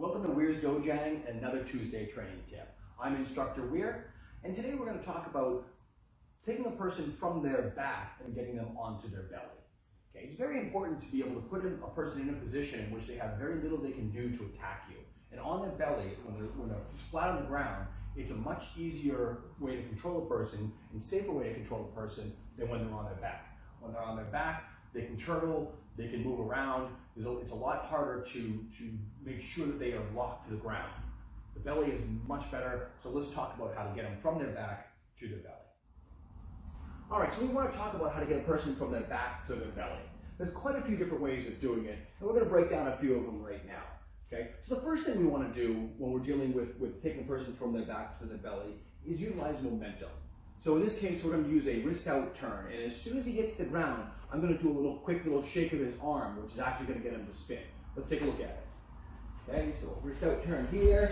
Welcome to Weir's Dojang, another Tuesday training tip. I'm Instructor Weir, and today we're going to talk about taking a person from their back and getting them onto their belly. Okay, it's very important to be able to put a person in a position in which they have very little they can do to attack you. And on their belly, when they're flat on the ground, it's a much easier way to control a person and safer way to control a person than when they're on their back. When they're on their back, they can turtle, they can move around. It's a lot harder to make sure that they are locked to the ground. The belly is much better, so let's talk about how to get them from their back to their belly. All right, so we want to talk about how to get a person from their back to their belly. There's quite a few different ways of doing it, and we're going to break down a few of them right now. Okay, so the first thing we want to do when we're dealing with taking a person from their back to their belly is utilize momentum. So in this case, we're going to use a wrist out turn, and as soon as he hits the ground, I'm going to do a quick little shake of his arm, which is actually going to get him to spin. Let's take a look at it. Okay, so wrist out turn here.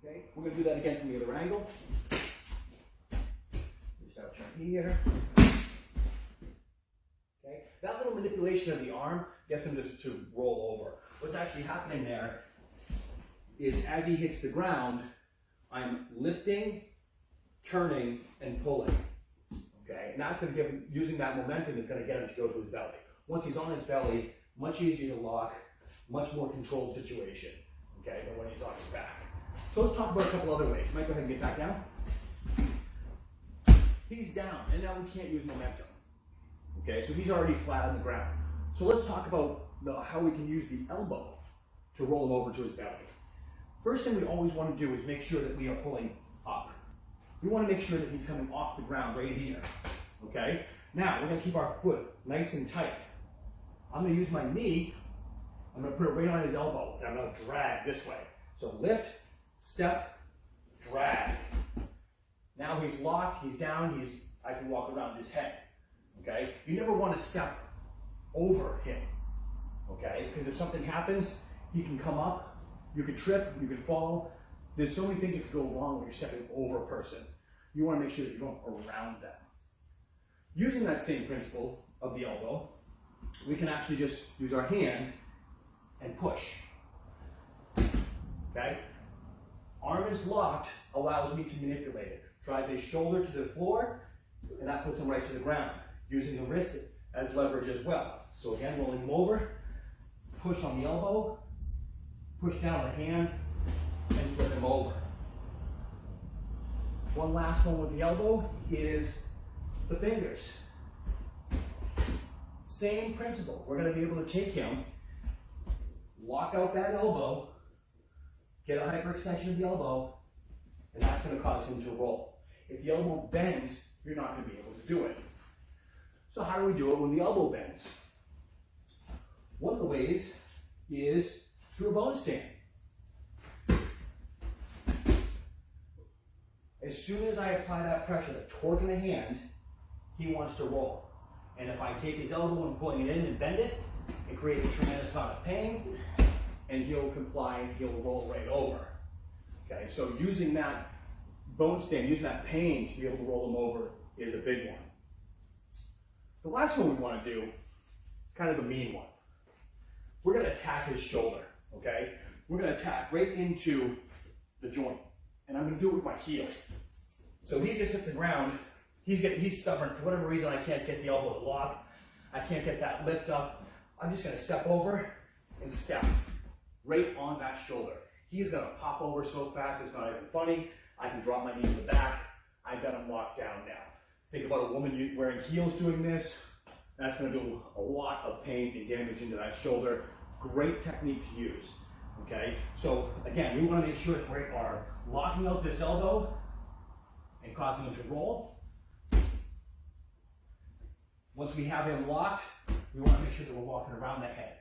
Okay, we're going to do that again from the other angle. Wrist out turn here. Okay, that little manipulation of the arm gets him to roll over. What's actually happening there is as he hits the ground, I'm lifting, turning, and pulling. Okay, and that's going to give him, using that momentum is going to get him to go to his belly. Once he's on his belly, much easier to lock, much more controlled situation, okay, than when he's on his back. So let's talk about a couple other ways. Mike, go ahead and get back down. He's down, and now we can't use momentum. Okay, so he's already flat on the ground. So let's talk about how we can use the elbow to roll him over to his belly. First thing we always want to do is make sure that we are pulling up. We want to make sure that he's coming off the ground right here. Okay? Now, we're going to keep our foot nice and tight. I'm going to use my knee, I'm going to put it right on his elbow, and I'm going to drag this way. So lift, step, drag. Now he's locked, he's down, I can walk around his head. Okay? You never want to step over him. Okay? Because if something happens, he can come up, you could trip, you could fall. There's so many things that could go wrong when you're stepping over a person. You want to make sure that you're going around them. Using that same principle of the elbow, we can actually just use our hand and push. Okay? Arm is locked, allows me to manipulate it. Drive his shoulder to the floor, and that puts him right to the ground. Using the wrist as leverage as well. So again, rolling him over, push on the elbow, push down the hand, and flip him over. One last one with the elbow is the fingers. Same principle. We're going to be able to take him, lock out that elbow, get a hyperextension of the elbow, and that's going to cause him to roll. If the elbow bends, you're not going to be able to do it. So how do we do it when the elbow bends? One of the ways is through a bone stand. As soon as I apply that pressure, the torque in the hand, he wants to roll. And if I take his elbow and pulling it in and bend it, it creates a tremendous amount of pain, and he'll comply and he'll roll right over. Okay, so using that bone stand, using that pain to be able to roll him over is a big one. The last one we want to do is kind of the mean one. We're going to attack his shoulder, okay? We're going to attack right into the joint, and I'm going to do it with my heel. So he just hit the ground. He's stubborn. For whatever reason, I can't get the elbow to lock. I can't get that lift up. I'm just going to step over and step right on that shoulder. He's going to pop over so fast, it's not even funny. I can drop my knee to the back. I've got him locked down now. Think about a woman wearing heels doing this. That's going to do a lot of pain and damage into that shoulder. Great technique to use. Okay, so again, we want to make sure that we are locking out this elbow and causing him to roll. Once we have him locked, we want to make sure that we're walking around the head.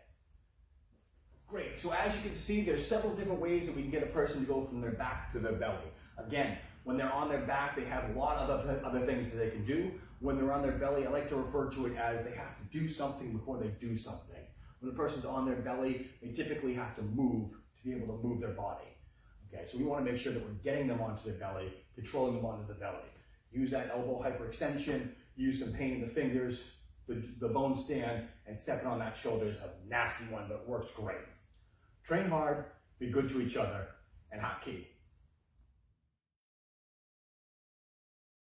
Great, so as you can see, there's several different ways that we can get a person to go from their back to their belly. Again, when they're on their back, they have a lot of other things that they can do. When they're on their belly, I like to refer to it as they have to do something before they do something. When a person's on their belly, they typically have to move to be able to move their body. Okay, so we want to make sure that we're getting them onto their belly, controlling them onto the belly. Use that elbow hyperextension, use some pain in the fingers, the bone stand, and stepping on that shoulder is a nasty one, but works great. train hard, be good to each other, and Hapkido.